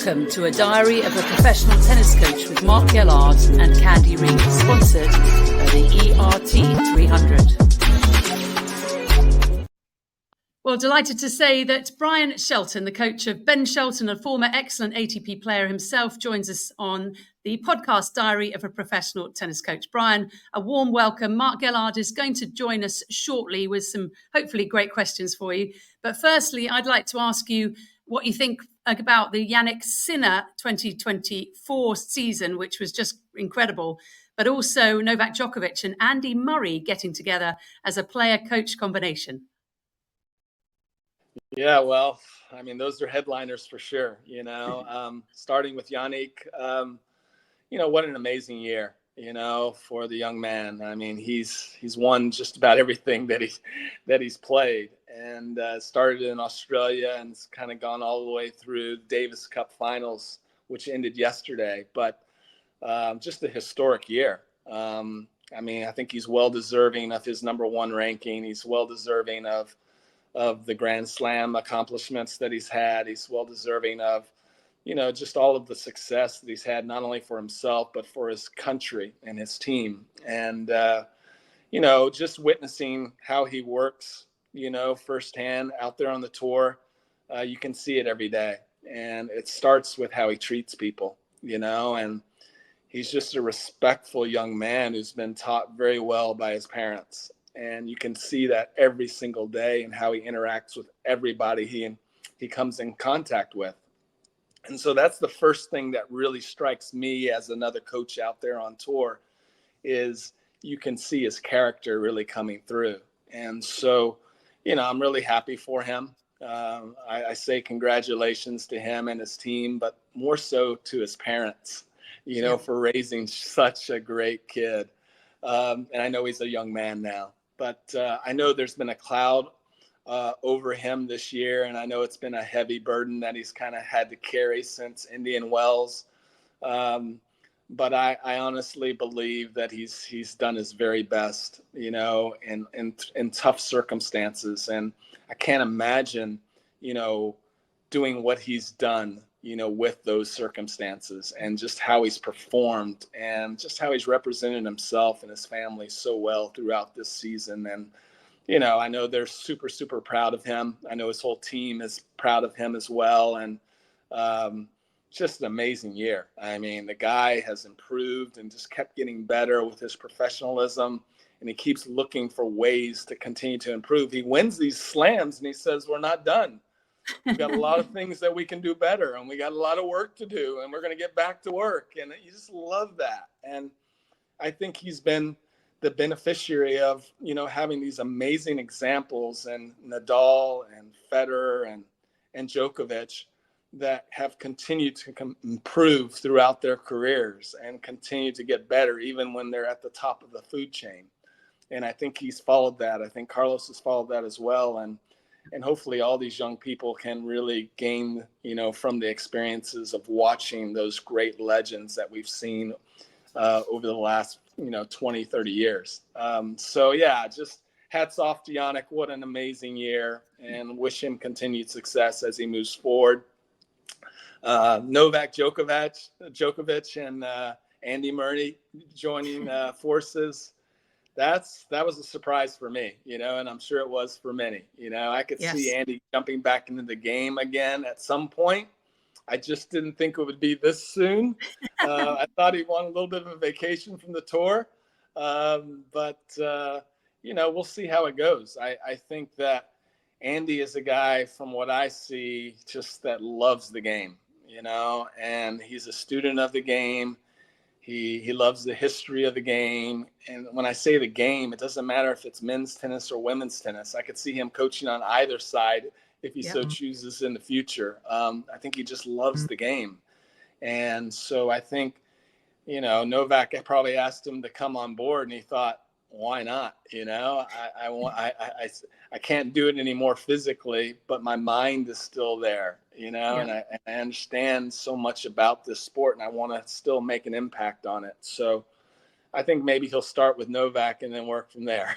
Welcome to A Diary of a Professional Tennis Coach with Mark Gellard and Candy Reid, sponsored by the ERT 300. Well, delighted to say that Bryan Shelton, the coach of Ben Shelton, a former excellent ATP player himself, joins us on the podcast Diary of a Professional Tennis Coach. Bryan, a warm welcome. Mark Gellard is going to join us shortly with some hopefully great questions for you. But firstly, I'd like to ask you what you think about the Jannik Sinner 2024 season, which was just incredible, but also Novak Djokovic and Andy Murray getting together as a player-coach combination. Yeah, well, I mean, those are headliners for sure, starting with Jannik, what an amazing year, for the young man. I mean, he's won just about everything that he's played, and started in Australia and it's kind of gone all the way through Davis Cup finals, which ended yesterday. But just a historic year. I mean, I think he's well deserving of his number one ranking. He's well deserving of the Grand Slam accomplishments that he's had. He's well deserving of, just all of the success that he's had, not only for himself, but for his country and his team. And, just witnessing how he works, firsthand out there on the tour, you can see it every day. And it starts with how he treats people, and he's just a respectful young man who's been taught very well by his parents. And you can see that every single day and how he interacts with everybody he comes in contact with. And so that's the first thing that really strikes me as another coach out there on tour, is you can see his character really coming through. And so, I'm really happy for him. I say congratulations to him and his team, but more so to his parents, for raising such a great kid. And I know he's a young man now. But I know there's been a cloud over him this year, and I know it's been a heavy burden that he's kind of had to carry since Indian Wells. But I honestly believe that he's done his very best, in tough circumstances. And I can't imagine, doing what he's done, with those circumstances, and just how he's performed and just how he's represented himself and his family so well throughout this season. And, I know they're super, super proud of him. I know his whole team is proud of him as well. And just an amazing year. I mean, the guy has improved and just kept getting better with his professionalism, and he keeps looking for ways to continue to improve. He wins these slams and he says, we're not done. We've got a lot of things that we can do better, and we got a lot of work to do, and we're going to get back to work. And you just love that. And I think he's been the beneficiary of, having these amazing examples, and Nadal and Federer and Djokovic that have continued to improve throughout their careers and continue to get better, even when they're at the top of the food chain. And I think he's followed that. I think Carlos has followed that as well. And hopefully all these young people can really gain, from the experiences of watching those great legends that we've seen over the last, 20, 30 years. So yeah, just hats off to Jannik. What an amazing year, and wish him continued success as he moves forward. Novak Djokovic and Andy Murray joining forces. That was a surprise for me, and I'm sure it was for many. I could see Andy jumping back into the game again at some point. I just didn't think it would be this soon. I thought he wanted a little bit of a vacation from the tour. But we'll see how it goes. I think that Andy is a guy, from what I see, just that loves the game, and he's a student of the game. He loves the history of the game. And when I say the game, it doesn't matter if it's men's tennis or women's tennis. I could see him coaching on either side if he so chooses in the future. I think he just loves the game. And so I think, Novak probably asked him to come on board, and he thought, why not? I can't do it anymore physically, but my mind is still there, and I understand so much about this sport, and I want to still make an impact on it. So I think maybe he'll start with Novak and then work from there.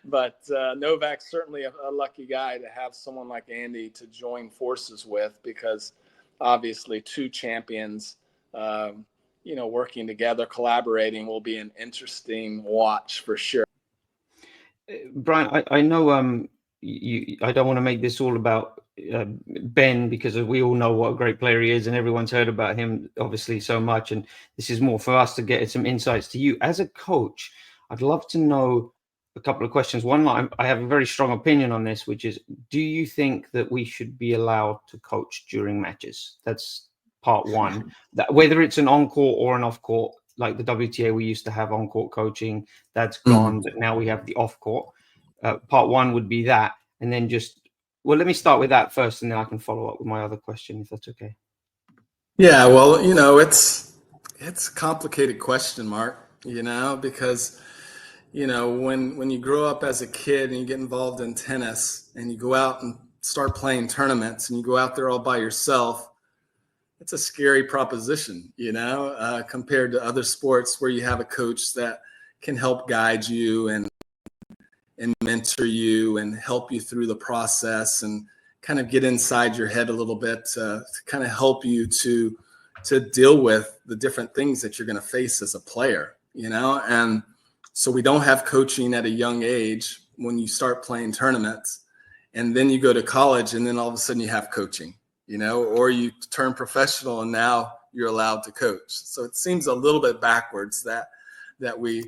But Novak's certainly a lucky guy to have someone like Andy to join forces with, because obviously two champions, working together, collaborating will be an interesting watch for sure. Bryan, I know I don't want to make this all about Ben, because we all know what a great player he is and everyone's heard about him obviously so much, and this is more for us to get some insights to you as a coach. I'd love to know a couple of questions. One, I have a very strong opinion on this, which is, do you think that we should be allowed to coach during matches? That's part one. That whether it's an on-court or an off-court, like the WTA, we used to have on-court coaching. That's gone, but now we have the off-court. Part one would be that. And then let me start with that first, and then I can follow up with my other question, if that's okay. Yeah, well, it's a complicated question, Mark, because, when you grow up as a kid and you get involved in tennis and you go out and start playing tournaments and you go out there all by yourself, it's a scary proposition, compared to other sports where you have a coach that can help guide you and mentor you and help you through the process and kind of get inside your head a little bit to kind of help you to deal with the different things that you're going to face as a player, and so we don't have coaching at a young age when you start playing tournaments, and then you go to college and then all of a sudden you have coaching, or you turn professional and now you're allowed to coach. So it seems a little bit backwards that we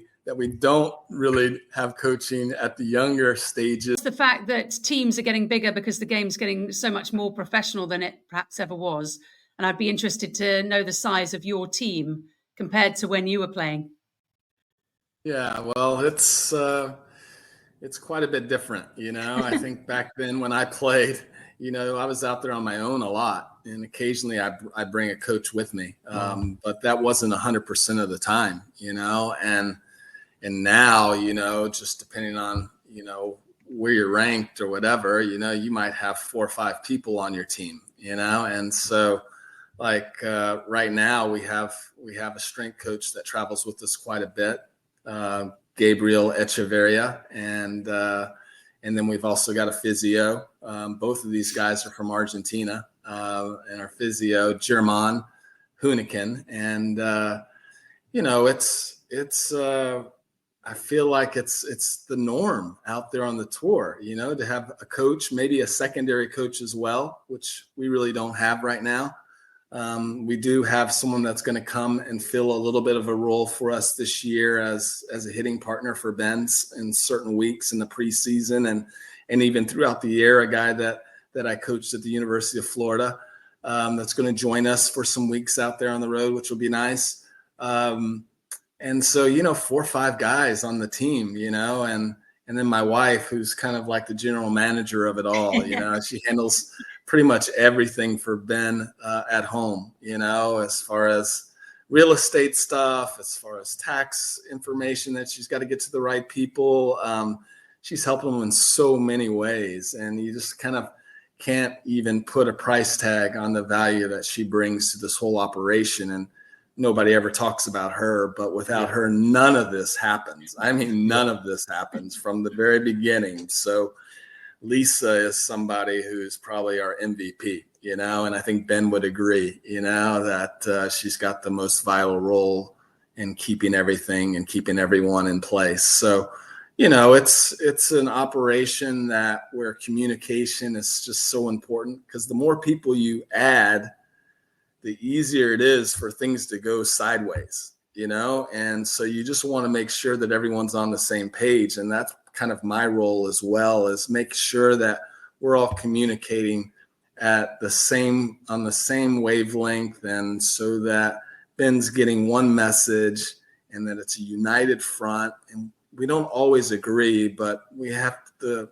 don't really have coaching at the younger stages. The fact that teams are getting bigger because the game's getting so much more professional than it perhaps ever was. And I'd be interested to know the size of your team compared to when you were playing. Yeah, well, it's quite a bit different, I think back then when I played, I was out there on my own a lot, and occasionally I bring a coach with me, but that wasn't 100% of the time, and now, just depending on, where you're ranked or whatever, you might have 4 or 5 people on your team, and so like right now we have a strength coach that travels with us quite a bit, Gabriel Echeverria, and then we've also got a physio. Both of these guys are from Argentina, and our physio, German Huniken, and it's I feel like it's the norm out there on the tour, to have a coach, maybe a secondary coach as well, which we really don't have right now. We do have someone that's going to come and fill a little bit of a role for us this year as a hitting partner for Ben's in certain weeks in the preseason and even throughout the year, a guy that I coached at the University of Florida, that's going to join us for some weeks out there on the road, which will be nice. And so, 4 or 5 guys on the team, and then my wife, who's kind of like the general manager of it all, she handles pretty much everything for Ben at home, as far as real estate stuff, as far as tax information that she's got to get to the right people. She's helping them in so many ways, and you just kind of can't even put a price tag on the value that she brings to this whole operation. And nobody ever talks about her, but without her, none of this happens. I mean, none of this happens from the very beginning. So Lisa is somebody who's probably our MVP, and I think Ben would agree, that she's got the most vital role in keeping everything and keeping everyone in place. So, it's an operation where communication is just so important, because the more people you add, the easier it is for things to go sideways, and so you just want to make sure that everyone's on the same page. And that's kind of my role as well, is make sure that we're all communicating on the same wavelength, and so that Ben's getting one message and that it's a united front. And we don't always agree, but we have a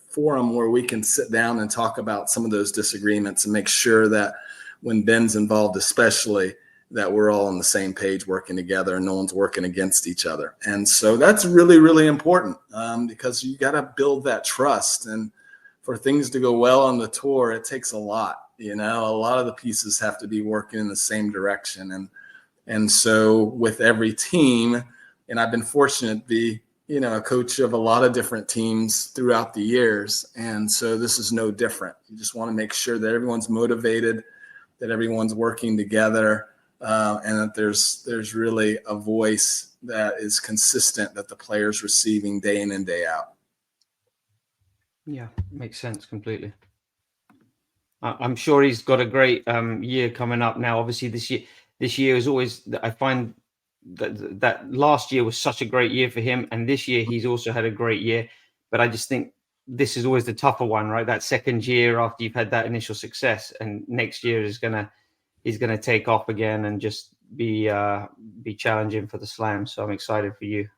forum where we can sit down and talk about some of those disagreements and make sure that when Ben's involved, especially, that we're all on the same page working together and no one's working against each other. And so that's really, really important, because you got to build that trust. And for things to go well on the tour, it takes a lot. A lot of the pieces have to be working in the same direction. And so with every team, and I've been fortunate to be, a coach of a lot of different teams throughout the years. And so this is no different. You just want to make sure that everyone's motivated that everyone's working together, and that there's really a voice that is consistent that the players receiving day in and day out. Yeah, makes sense completely. I'm sure he's got a great year coming up now. Obviously, this year is always, I find that last year was such a great year for him, and this year he's also had a great year. But I just think this is always the tougher one, right? That second year after you've had that initial success, and next year he's gonna take off again and just be challenging for the slam. So I'm excited for you.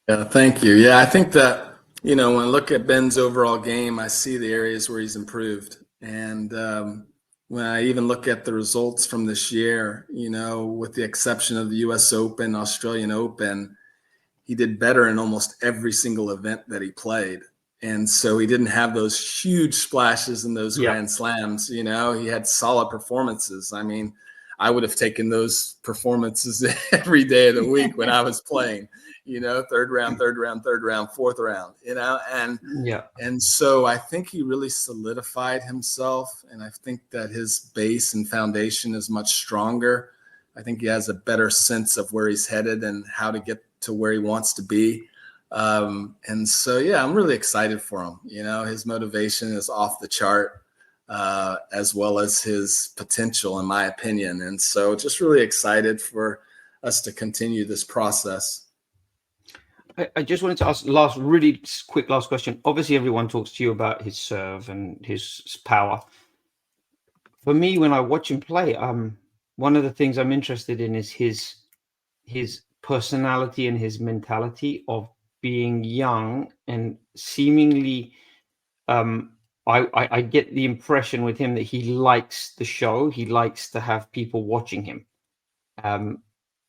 Yeah, thank you. Yeah, I think that, when I look at Ben's overall game, I see the areas where he's improved. And when I even look at the results from this year, with the exception of the US Open, Australian Open, he did better in almost every single event that he played. And so he didn't have those huge splashes in those Grand Slams. He had solid performances. I mean, I would have taken those performances every day of the week when I was playing, third round, fourth round, and so I think he really solidified himself. And I think that his base and foundation is much stronger. I think he has a better sense of where he's headed and how to get to where he wants to be. And so, yeah, I'm really excited for him. His motivation is off the chart, as well as his potential, in my opinion. And so just really excited for us to continue this process. I just wanted to ask really quick last question. Obviously, everyone talks to you about his serve and his power. For me, when I watch him play, one of the things I'm interested in is his personality and his mentality of being young and seemingly. I get the impression with him that he likes the show. He likes to have people watching him.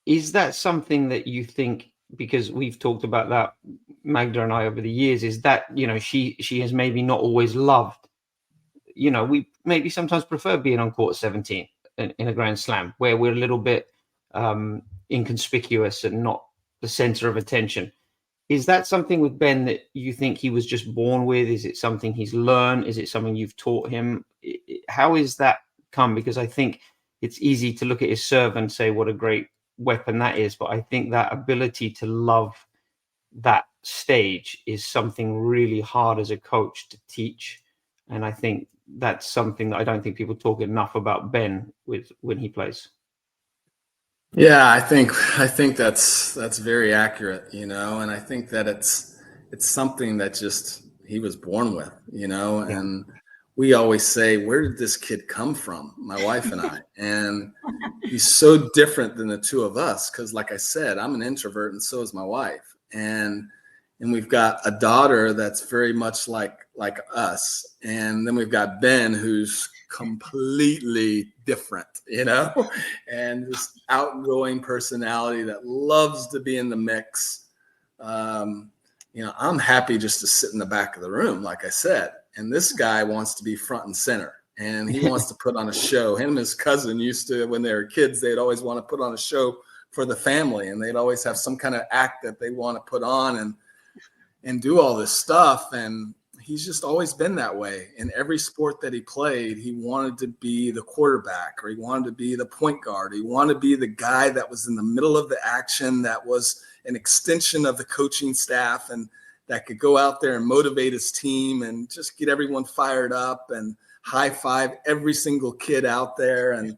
Is that something that you think? Because we've talked about that, Magda and I, over the years, is that, she has maybe not always loved, we maybe sometimes prefer being on court 17 in a Grand Slam, where we're a little bit inconspicuous and not the center of attention. Is that something with Ben that you think he was just born with? Is it something he's learned? Is it something you've taught him? How is that come? Because I think it's easy to look at his serve and say what a great weapon that is, but I think that ability to love that stage is something really hard as a coach to teach. And I think that's something that I don't think people talk enough about Ben when he plays. Yeah, I think that's very accurate, and I think that it's something that just he was born with, and we always say, where did this kid come from, my wife and I? And he's so different than the two of us because, like I said, I'm an introvert and so is my wife. And we've got a daughter that's very much like us. And then we've got Ben, who's completely different, and this outgoing personality that loves to be in the mix. I'm happy just to sit in the back of the room, like I said. And this guy wants to be front and center, and he wants to put on a show. Him and his cousin used to, when they were kids, they'd always want to put on a show for the family, and they'd always have some kind of act that they want to put on and do all this stuff. And he's just always been that way. In every sport that he played, he wanted to be the quarterback, or he wanted to be the point guard. He wanted to be the guy that was in the middle of the action, that was an extension of the coaching staff, and that could go out there and motivate his team and just get everyone fired up and high five every single kid out there and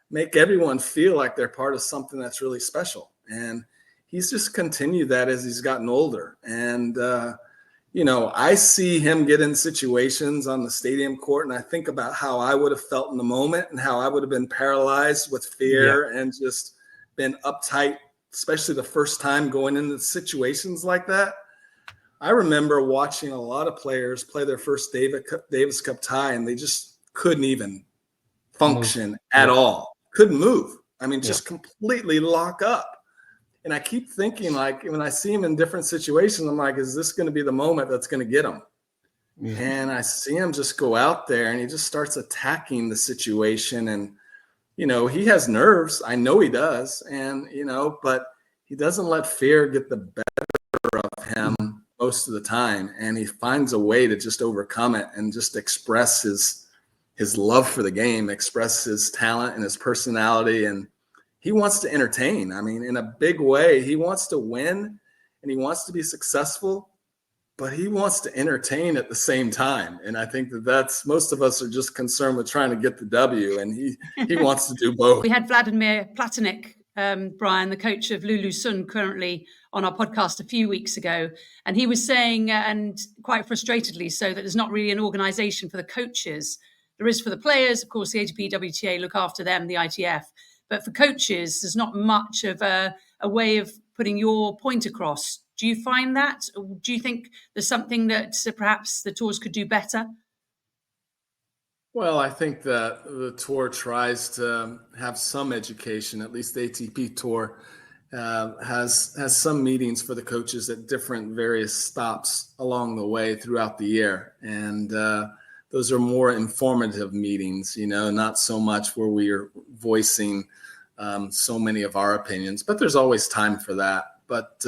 make everyone feel like they're part of something that's really special. And he's just continued that as he's gotten older. And, I see him get in situations on the stadium court, and I think about how I would have felt in the moment and how I would have been paralyzed with fear and just been uptight, especially the first time going into situations like that. I remember watching a lot of players play their first Davis Cup tie, and they just couldn't even function at all. Couldn't move. I mean, just completely lock up. And I keep thinking, like, when I see him in different situations, I'm like, is this going to be the moment that's going to get him? Yeah. And I see him just go out there, and he just starts attacking the situation. And, he has nerves. I know he does. And, but he doesn't let fear get the better of him most of the time. And he finds a way to just overcome it and just express his love for the game, express his talent and his personality. And he wants to entertain. I mean, in a big way, he wants to win and he wants to be successful, but he wants to entertain at the same time. And I think that's most of us are just concerned with trying to get the W, and he wants to do both. We had Vladimir Platanik, Brian, the coach of Lulu Sun, currently on our podcast a few weeks ago. And he was saying, and quite frustratedly so, that there's not really an organization for the coaches. There is for the players. Of course, the ATP, WTA look after them, the ITF. But for coaches, there's not much of a way of putting your point across. Do you find that? Or do you think there's something that perhaps the tours could do better? Well, I think that the tour tries to have some education. At least the ATP tour has some meetings for the coaches at different various stops along the way throughout the year. And those are more informative meetings, not so much where we are voicing so many of our opinions, but there's always time for that. But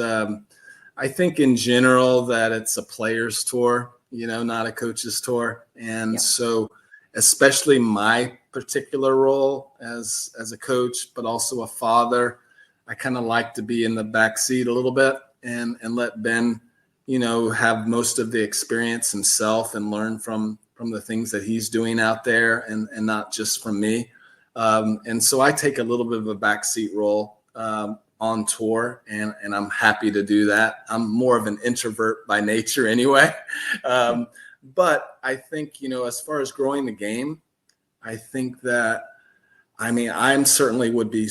I think in general that it's a player's tour, not a coach's tour. And so especially my particular role as a coach, but also a father, I kind of like to be in the back seat a little bit and let Ben, have most of the experience himself and learn from the things that he's doing out there and not just from me. And so I take a little bit of a backseat role on tour, and I'm happy to do that. I'm more of an introvert by nature anyway. But I think, as far as growing the game, I think that, I'm would be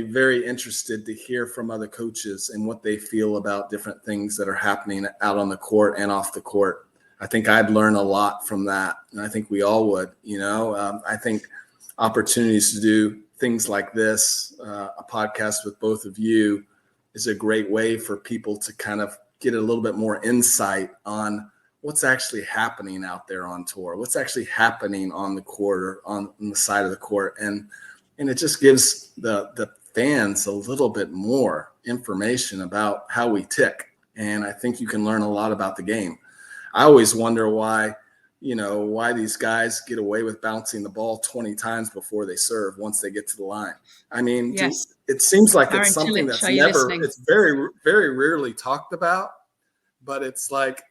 very interested to hear from other coaches and what they feel about different things that are happening out on the court and off the court. I think I'd learn a lot from that. And I think we all would, I think opportunities to do things like this, a podcast with both of you, is a great way for people to kind of get a little bit more insight on what's actually happening out there on tour, what's actually happening on the court or on the side of the court. And it just gives the fans a little bit more information about how we tick. And I think you can learn a lot about the game. I always wonder why these guys get away with bouncing the ball 20 times before they serve once they get to the line. Yes. It seems like Bryan it's something Shelton, that's it's very, very rarely talked about, but it's like,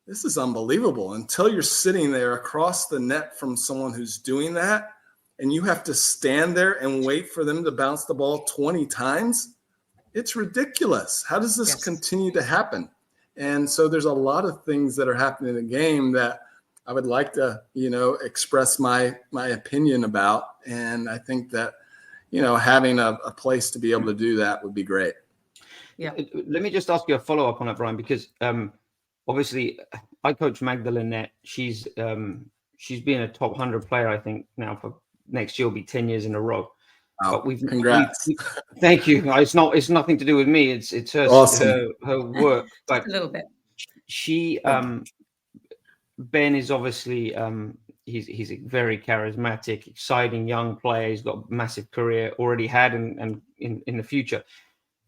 this is unbelievable until you're sitting there across the net from someone who's doing that, and you have to stand there and wait for them to bounce the ball 20 times. It's ridiculous. How does this continue to happen? And so there's a lot of things that are happening in the game that I would like to, express my opinion about. And I think that, having a place to be able to do that would be great. Yeah. Let me just ask you a follow-up on that, Brian, because obviously I coach Magdalene. She's been a top 100 player, I think, now for next year will be 10 years in a row. Wow. But Congrats. Thank you. It's nothing to do with me. It's her, awesome. her work. But a little bit. She Ben is obviously he's a very charismatic, exciting young player. He's got a massive career already had and in the future.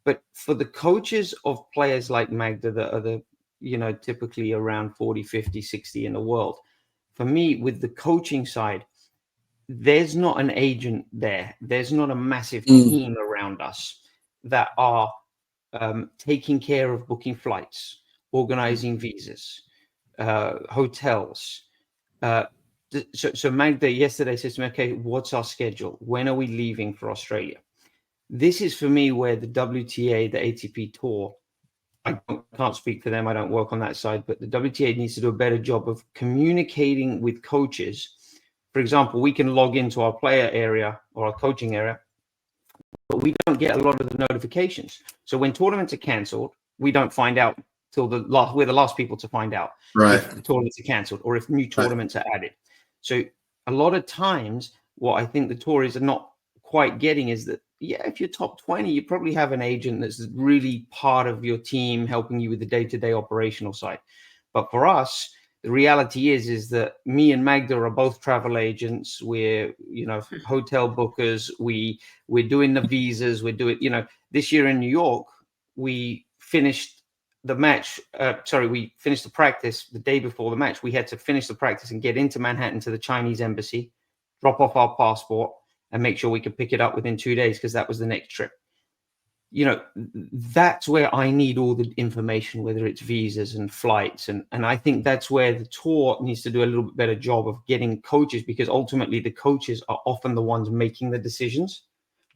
But for the coaches of players like Magda that are typically around 40, 50, 60 in the world, for me, with the coaching side, there's not an agent there. There's not a massive team around us that are taking care of booking flights, organizing visas, hotels. So Magda yesterday says to me, okay, what's our schedule? When are we leaving for Australia? This is for me where the WTA, the ATP tour, I can't speak for them. I don't work on that side, but the WTA needs to do a better job of communicating with coaches. For example, we can log into our player area or our coaching area, but we don't get a lot of the notifications. So when tournaments are canceled, we don't find out till we're the last people to find out if the tournaments are canceled or if new tournaments are added. So a lot of times, what I think the tourists are not quite getting is that, if you're top 20, you probably have an agent that's really part of your team, helping you with the day-to-day operational side. But for us, the reality is that me and Magda are both travel agents. We're, hotel bookers. We're doing the visas. We're doing, this year in New York, we finished the match. We finished the practice the day before the match. We had to finish the practice and get into Manhattan to the Chinese embassy, drop off our passport and make sure we could pick it up within 2 days because that was the next trip. You know, that's where I need all the information, whether it's visas and flights. And I think that's where the tour needs to do a little bit better job of getting coaches, because ultimately the coaches are often the ones making the decisions.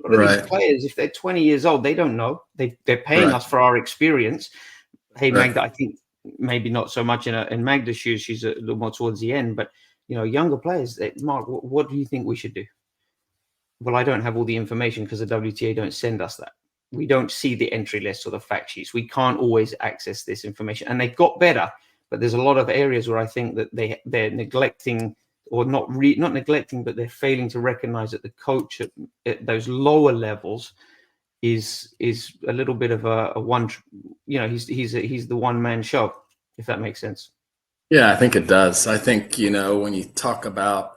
These players, if they're 20 years old, they don't know. They're paying us for our experience. Hey, Magda, I think maybe not so much in Magda's shoes. She's a little more towards the end. But, you know, younger players, Mark, what do you think we should do? Well, I don't have all the information because the WTA don't send us that. We don't see the entry list or the fact sheets. We can't always access this information. And they've got better, but there's a lot of areas where I think that they're neglecting, or not neglecting, but they're failing to recognize that the coach at those lower levels is a little bit of a one, you know, he's the one man show, if that makes sense. Yeah, I think it does. I think, you know, when you talk about,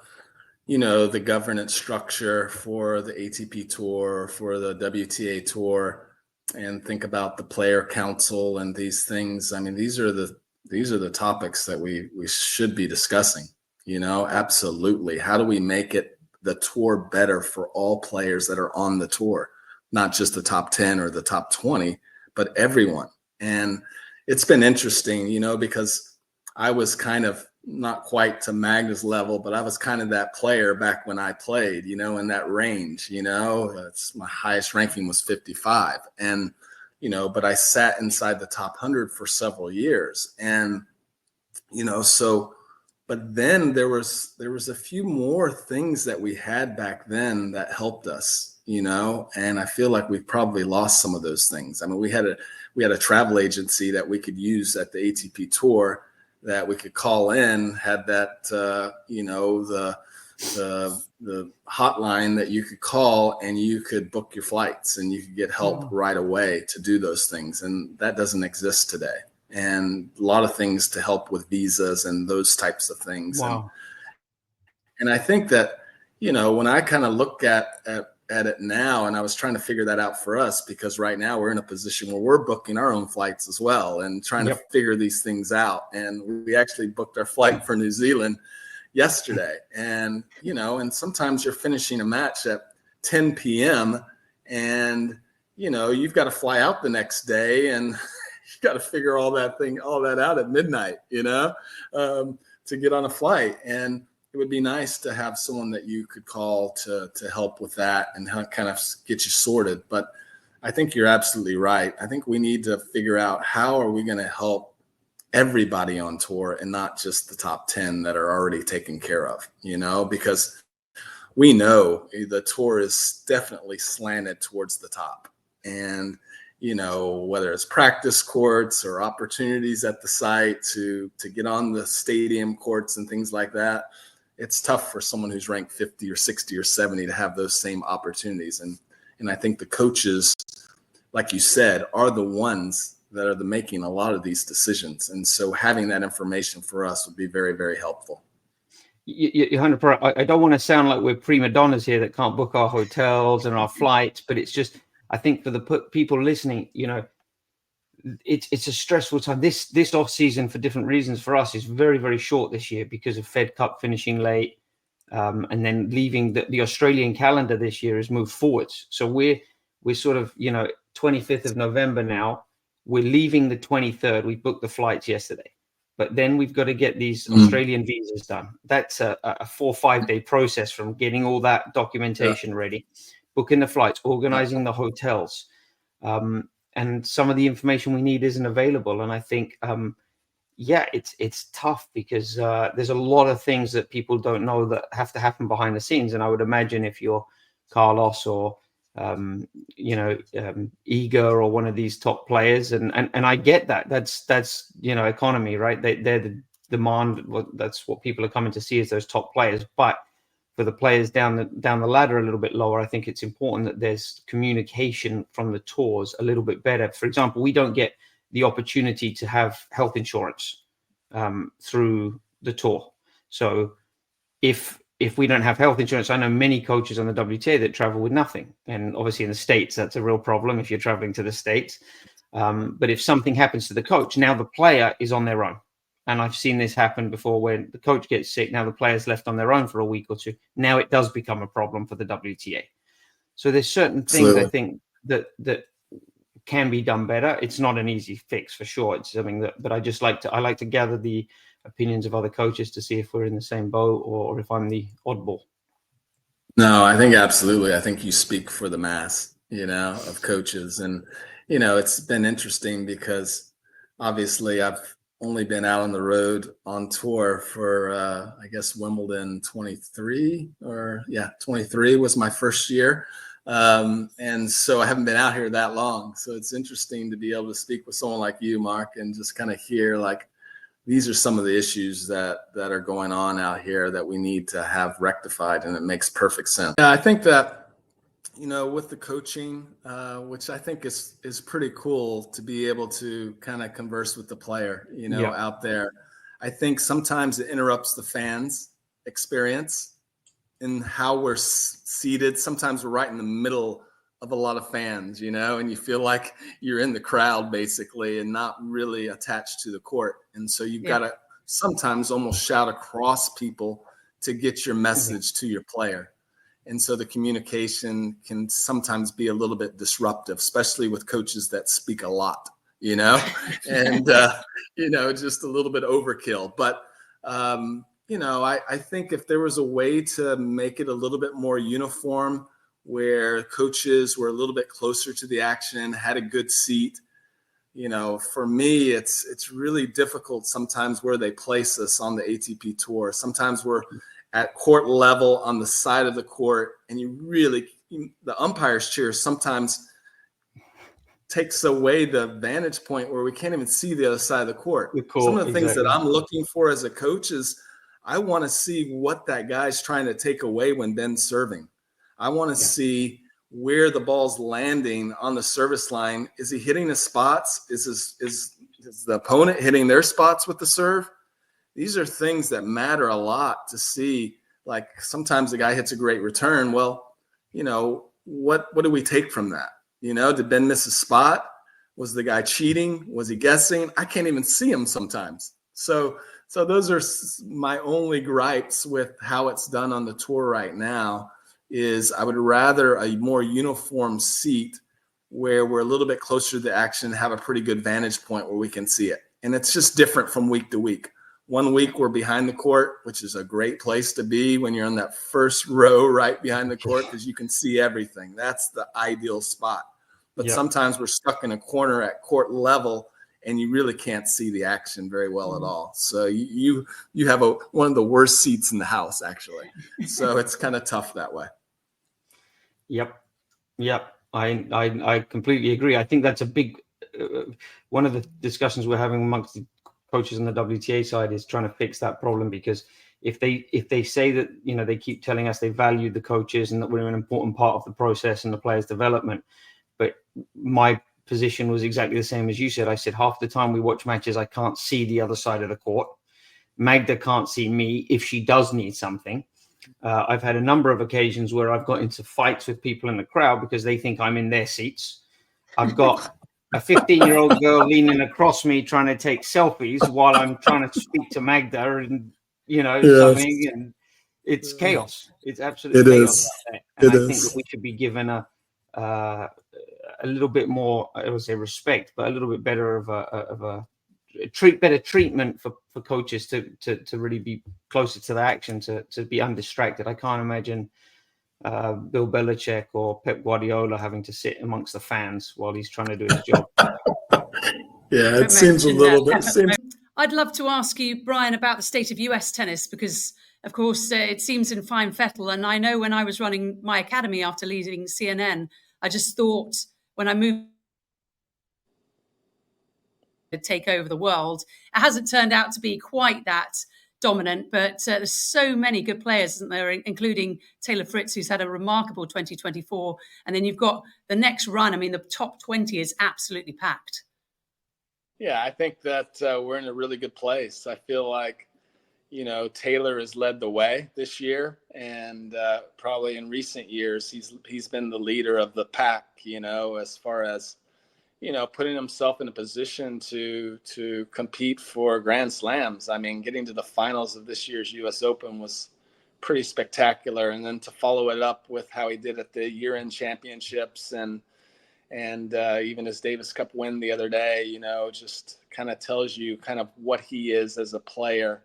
you know, the governance structure for the ATP Tour, for the WTA Tour, and think about the player council and these things. I mean, these are the topics that we should be discussing, you know, absolutely. How do we make it the tour better for all players that are on the tour, not just the top 10 or the top 20, but everyone. And it's been interesting, you know, because I was kind of not quite to Magda's level, but I was kind of that player back when I played, you know, in that range, you know, my highest ranking was 55. And, you know, but I sat inside the top 100 for several years. And, you know, so, but then there was a few more things that we had back then that helped us, you know, and I feel like we've probably lost some of those things. I mean, we had a travel agency that we could use at the ATP Tour that we could call in, had that, you know, the hotline that you could call and you could book your flights and you could get help right away to do those things. And that doesn't exist today. And a lot of things to help with visas and those types of things. Wow. And I think that, you know, when I kind of look at it now, and I was trying to figure that out for us, because right now we're in a position where we're booking our own flights as well and trying to figure these things out. And we actually booked our flight for New Zealand yesterday. And, you know, and sometimes you're finishing a match at 10 p.m. and, you know, you've got to fly out the next day and you got to figure all that out at midnight, you know, to get on a flight. And it would be nice to have someone that you could call to help with that and kind of get you sorted. But I think you're absolutely right. I think we need to figure out how are we going to help everybody on tour and not just the top 10 that are already taken care of, you know, because we know the tour is definitely slanted towards the top. And, you know, whether it's practice courts or opportunities at the site to get on the stadium courts and things like that, it's tough for someone who's ranked 50 or 60 or 70 to have those same opportunities. And I think the coaches, like you said, are the ones that are making a lot of these decisions. And so having that information for us would be very, very helpful. You're 100%. I don't want to sound like we're prima donnas here that can't book our hotels and our flights, but it's just, I think for the people listening, you know, it's a stressful time. This off season, for different reasons for us, is very, very short this year because of Fed Cup finishing late, and then leaving the Australian calendar this year has moved forwards. So we're sort of, you know, 25th of November now. We're leaving the 23rd. We booked the flights yesterday, but then we've got to get these Australian visas done. That's a 4 or 5 day process from getting all that documentation ready, booking the flights, organizing the hotels. And some of the information we need isn't available. And I think, it's tough because there's a lot of things that people don't know that have to happen behind the scenes. And I would imagine if you're Carlos or, Iga or one of these top players, and I get that. That's you know, economy, right? They're the demand. That's what people are coming to see, is those top players. But for the players down the ladder a little bit lower, I think it's important that there's communication from the tours a little bit better. For example, we don't get the opportunity to have health insurance through the tour. So if we don't have health insurance, I know many coaches on the WTA that travel with nothing. And obviously in the States, that's a real problem if you're traveling to the States. But if something happens to the coach, now the player is on their own. and I've seen this happen before when the coach gets sick. Now the player's left on their own for a week or two. Now it does become a problem for the WTA. So there's certain things I think that can be done better. It's not an easy fix for sure. It's something that, but I like to gather the opinions of other coaches to see if we're in the same boat or if I'm the oddball. No, I think absolutely. I think you speak for the mass, of coaches. And, it's been interesting because obviously I've only been out on the road on tour for, I guess, Wimbledon 23 was my first year. And so I haven't been out here that long. So it's interesting to be able to speak with someone like you, Mark, and just kind of hear like, these are some of the issues that are going on out here that we need to have rectified. And it makes perfect sense. Yeah, I think that, with the coaching, which I think is pretty cool to be able to kind of converse with the player, out there. I think sometimes it interrupts the fans' experience in how we're seated. Sometimes we're right in the middle of a lot of fans, and you feel like you're in the crowd basically and not really attached to the court. And so you've got to sometimes almost shout across people to get your message to your player. And so the communication can sometimes be a little bit disruptive, especially with coaches that speak a lot, and, just a little bit overkill. But, I think if there was a way to make it a little bit more uniform, where coaches were a little bit closer to the action, had a good seat, for me, it's really difficult sometimes where they place us on the ATP tour. Sometimes we're at court level on the side of the court, and the umpire's chair sometimes takes away the vantage point where we can't even see the other side of the court. Some of the things that I'm looking for as a coach is I want to see what that guy's trying to take away when Ben's serving. I want to see where the ball's landing on the service line. Is he hitting his spots? Is the opponent hitting their spots with the serve? These are things that matter a lot to see. Like sometimes the guy hits a great return. Well, what do we take from that? Did Ben miss a spot? Was the guy cheating? Was he guessing? I can't even see him sometimes. So those are my only gripes with how it's done on the tour right now. Is I would rather a more uniform seat where we're a little bit closer to the action, have a pretty good vantage point where we can see it. And it's just different from week to week. One week we're behind the court, which is a great place to be when you're on that first row right behind the court because you can see everything. That's the ideal spot. But sometimes we're stuck in a corner at court level and you really can't see the action very well at all. So you have one of the worst seats in the house, actually. So it's kind of tough that way. Yep. I completely agree. I think that's a big one of the discussions we're having amongst the coaches on the WTA side is trying to fix that problem, because if they say that, they keep telling us they value the coaches and that we're an important part of the process and the players' development. But my position was exactly the same as you said. I said half the time we watch matches, I can't see the other side of the court. Magda can't see me if she does need something. I've had a number of occasions where I've got into fights with people in the crowd because they think I'm in their seats. I've got a 15-year-old girl leaning across me trying to take selfies while I'm trying to speak to Magda and, something. And it's chaos. It's absolutely chaos out there. And I think that we should be given a little bit more, I would say respect, but a little bit better of a better treatment for coaches to really be closer to the action, to be undistracted. I can't imagine Bill Belichick or Pep Guardiola having to sit amongst the fans while he's trying to do his job. Yeah, it seems a little bit. I'd love to ask you, Bryan, about the state of US tennis, because, of course, it seems in fine fettle. And I know when I was running my academy after leaving CNN, I just thought when I moved to take over the world, it hasn't turned out to be quite that dominant, but there's so many good players, isn't there, including Taylor Fritz, who's had a remarkable 2024. And then you've got the next run. I mean, the top 20 is absolutely packed. Yeah, I think that we're in a really good place. I feel like, Taylor has led the way this year, and probably in recent years, he's been the leader of the pack, as far as, putting himself in a position to compete for Grand Slams. I mean, getting to the finals of this year's U.S. Open was pretty spectacular, and then to follow it up with how he did at the year-end championships and even his Davis Cup win the other day, just kind of tells you kind of what he is as a player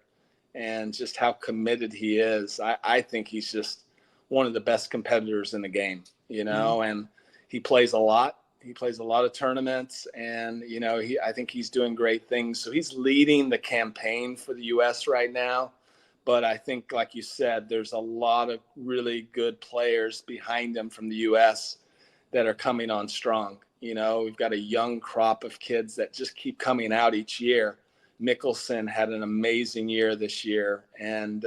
and just how committed he is. I think he's just one of the best competitors in the game, and he plays a lot. He plays a lot of tournaments, and, I think he's doing great things. So he's leading the campaign for the U.S. right now. But I think, like you said, there's a lot of really good players behind him from the U.S. that are coming on strong. We've got a young crop of kids that just keep coming out each year. Mickelson had an amazing year this year. And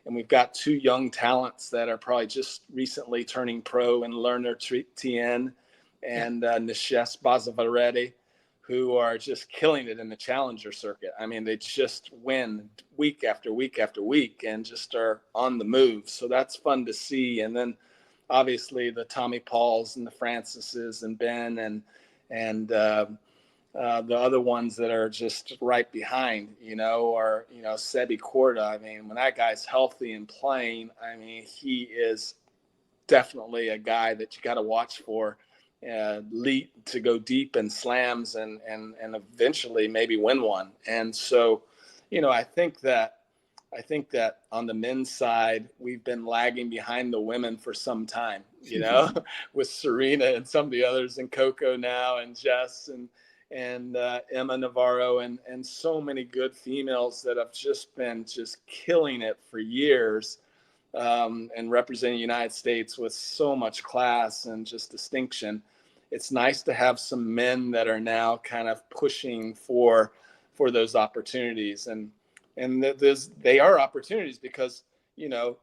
we've got two young talents that are probably just recently turning pro, and Lerner Tien and Nishes Bazavaredi, who are just killing it in the challenger circuit. I mean, they just win week after week after week and just are on the move. So that's fun to see. And then obviously the Tommy Pauls and the Francises and Ben and the other ones that are just right behind, are, Sebi Korda. I mean, when that guy's healthy and playing, I mean, he is definitely a guy that you got to watch for. Lead to go deep in slams and eventually maybe win one. And so, I think that on the men's side, we've been lagging behind the women for some time, with Serena and some of the others, and Coco now, and Jess and Emma Navarro, and so many good females that have just been killing it for years. And representing the United States with so much class and just distinction. It's nice to have some men that are now kind of pushing for those opportunities, and they are opportunities because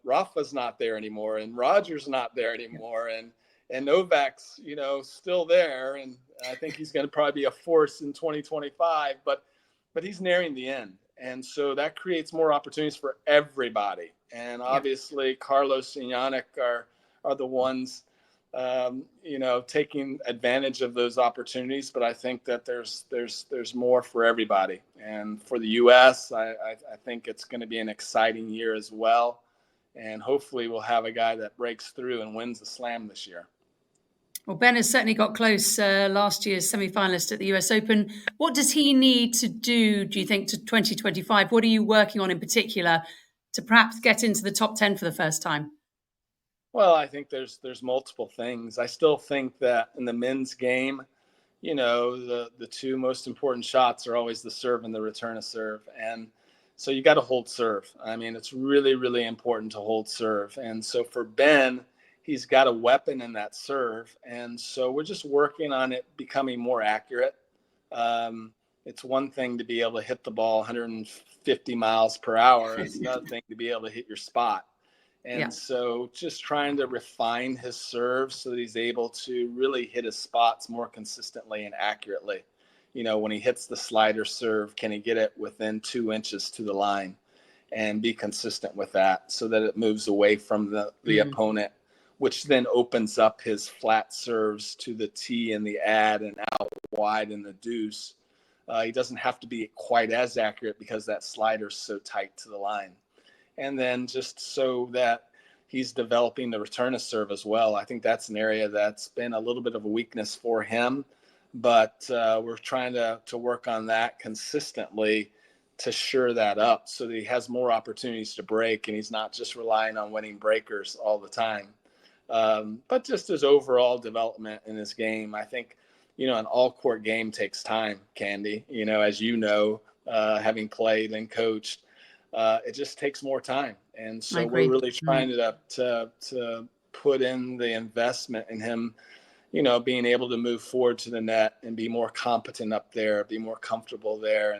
Rafa's not there anymore, and Roger's not there anymore, and Novak's still there, and I think he's going to probably be a force in 2025, but he's nearing the end. And so that creates more opportunities for everybody. And obviously Carlos and Jannik are the ones, taking advantage of those opportunities. But I think that there's more for everybody. And for the U.S., I think it's going to be an exciting year as well. And hopefully we'll have a guy that breaks through and wins the slam this year. Well, Ben has certainly got close, last year's semi-finalist at the US Open. What does he need to do you think, to 2025? What are you working on in particular to perhaps get into the top 10 for the first time? Well, I think there's multiple things. I still think that in the men's game, the two most important shots are always the serve and the return of serve. And so you got to hold serve. I mean, it's really, really important to hold serve. And so for Ben, he's got a weapon in that serve. And so we're just working on it becoming more accurate. It's one thing to be able to hit the ball 150 miles per hour. It's another thing to be able to hit your spot. And so just trying to refine his serve so that he's able to really hit his spots more consistently and accurately. When he hits the slider serve, can he get it within 2 inches to the line and be consistent with that so that it moves away from the opponent, which then opens up his flat serves to the tee and the ad and out wide in the deuce. He doesn't have to be quite as accurate because that slider's so tight to the line. And then just so that he's developing the return of serve as well. I think that's an area that's been a little bit of a weakness for him, but we're trying to work on that consistently to shore that up so that he has more opportunities to break and he's not just relying on winning breakers all the time. But just his overall development in his game, I think, an all-court game takes time, Candy, as having played and coached. It just takes more time. And so we're really trying to put in the investment in him, being able to move forward to the net and be more competent up there, be more comfortable there.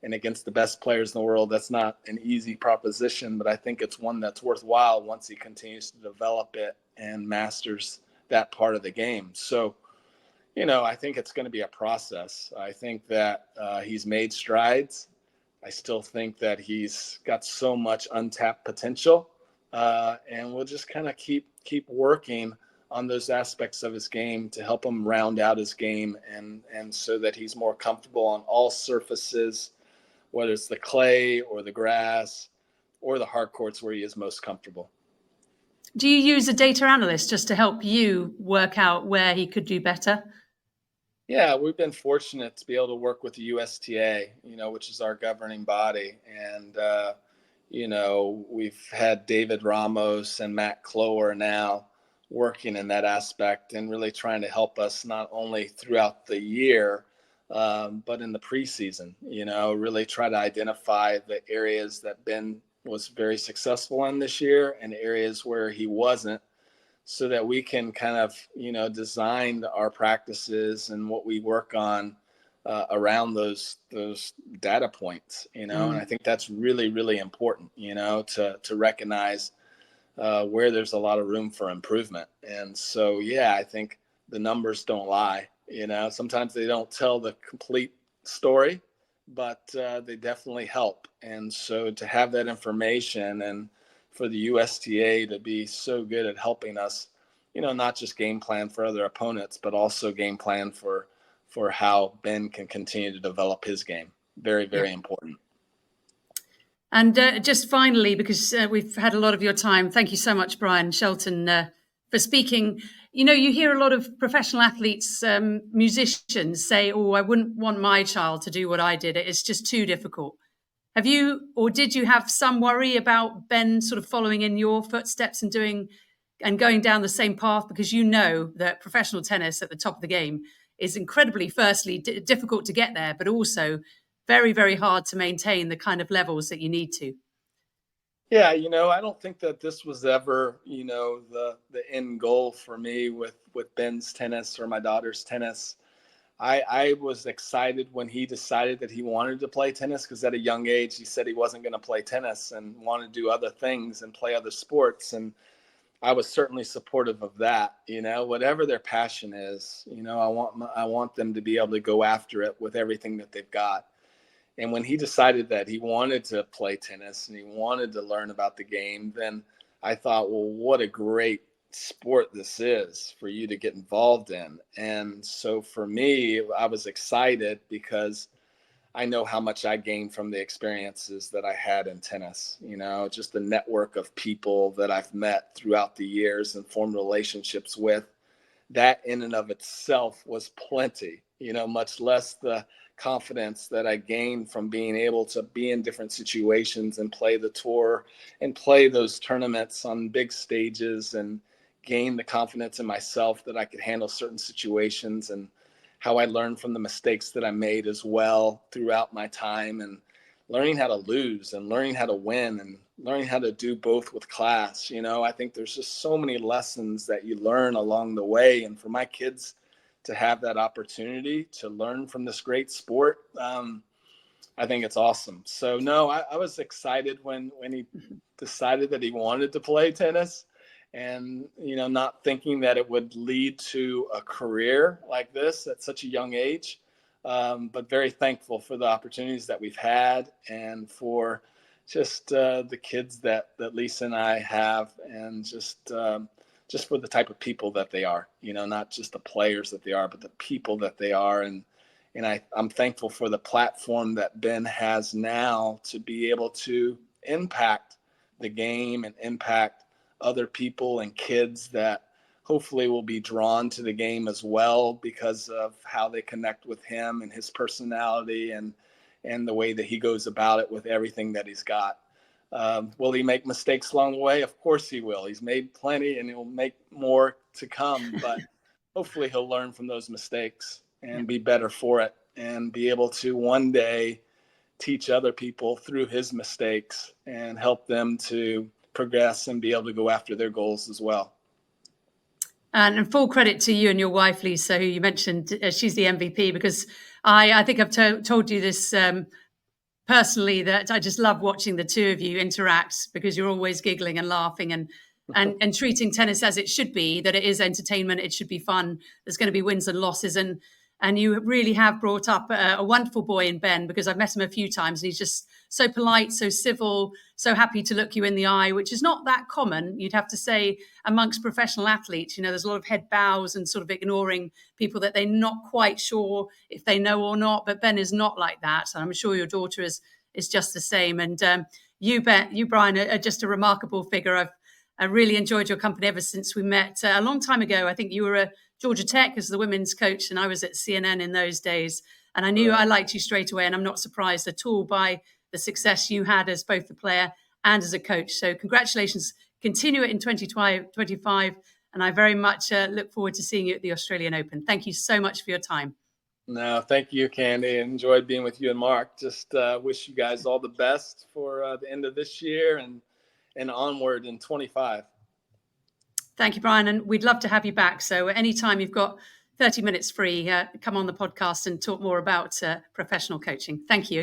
And against the best players in the world, that's not an easy proposition, but I think it's one that's worthwhile once he continues to develop it and masters that part of the game. So, I think it's going to be a process. I think that he's made strides. I still think that he's got so much untapped potential, and we'll just kind of keep working on those aspects of his game to help him round out his game and so that he's more comfortable on all surfaces, whether it's the clay or the grass or the hard courts where he is most comfortable. Do you use a data analyst just to help you work out where he could do better? Yeah, we've been fortunate to be able to work with the USTA, which is our governing body. And, we've had David Ramos and Matt Clower now working in that aspect and really trying to help us not only throughout the year, but in the preseason, really try to identify the areas that Ben was very successful in this year and areas where he wasn't, so that we can kind of, design our practices and what we work on around those data points, and I think that's really, really important, to recognize where there's a lot of room for improvement. And so, I think the numbers don't lie, sometimes they don't tell the complete story, but they definitely help. And so to have that information and for the USTA to be so good at helping us, not just game plan for other opponents, but also game plan for how Ben can continue to develop his game. Very, very important. And just finally, because we've had a lot of your time, thank you so much, Bryan Shelton, for speaking. You hear a lot of professional athletes, musicians say, "Oh, I wouldn't want my child to do what I did. It's just too difficult." Have you, or did you have some worry about Ben sort of following in your footsteps and going down the same path? Because that professional tennis at the top of the game is incredibly, firstly, difficult to get there, but also very, very hard to maintain the kind of levels that you need to. Yeah, I don't think that this was ever, the end goal for me with Ben's tennis or my daughter's tennis. I was excited when he decided that he wanted to play tennis, because at a young age, he said he wasn't going to play tennis and wanted to do other things and play other sports. And I was certainly supportive of that. Whatever their passion is, I want them to be able to go after it with everything that they've got. And when he decided that he wanted to play tennis and he wanted to learn about the game, then I thought, well, what a great sport this is for you to get involved in. And so for me, I was excited because I know how much I gained from the experiences that I had in tennis, just the network of people that I've met throughout the years and formed relationships with. That in and of itself was plenty, much less the confidence that I gained from being able to be in different situations and play the tour and play those tournaments on big stages and gain the confidence in myself that I could handle certain situations, and how I learned from the mistakes that I made as well throughout my time, and learning how to lose and learning how to win and learning how to do both with class. I think there's just so many lessons that you learn along the way. And for my kids to have that opportunity to learn from this great sport, I think it's awesome. So no, I was excited when he decided that he wanted to play tennis, and, not thinking that it would lead to a career like this at such a young age. But very thankful for the opportunities that we've had and for just the kids that Lisa and I have, and just for the type of people that they are, not just the players that they are, but the people that they are. And I'm thankful for the platform that Ben has now to be able to impact the game and impact other people and kids that hopefully will be drawn to the game as well because of how they connect with him and his personality and the way that he goes about it with everything that he's got. Will he make mistakes along the way? Of course he will. He's made plenty and he'll make more to come, but hopefully he'll learn from those mistakes and be better for it and be able to one day teach other people through his mistakes and help them to progress and be able to go after their goals as well. And full credit to you and your wife, Lisa, who you mentioned, she's the MVP, because I think I've told you this personally, that I just love watching the two of you interact, because you're always giggling and laughing and treating tennis as it should be, that it is entertainment. It should be fun. There's going to be wins and losses. And And you really have brought up a wonderful boy in Ben, because I've met him a few times and he's just so polite, so civil, so happy to look you in the eye, which is not that common, you'd have to say, amongst professional athletes. You know, there's a lot of head bows and sort of ignoring people that they're not quite sure if they know or not. But Ben is not like that. And I'm sure your daughter is just the same. And you, Bryan, are just a remarkable figure. I really enjoyed your company ever since we met a long time ago. I think you were at Georgia Tech as the women's coach, and I was at CNN in those days. And I knew I liked you straight away, and I'm not surprised at all by the success you had as both a player and as a coach. So congratulations. Continue it in 2025. And I very much look forward to seeing you at the Australian Open. Thank you so much for your time. No, thank you, Candy. Enjoyed being with you and Mark. Just wish you guys all the best for the end of this year and onward in 25. Thank you, Bryan. And we'd love to have you back. So anytime you've got 30 minutes free, come on the podcast and talk more about professional coaching. Thank you.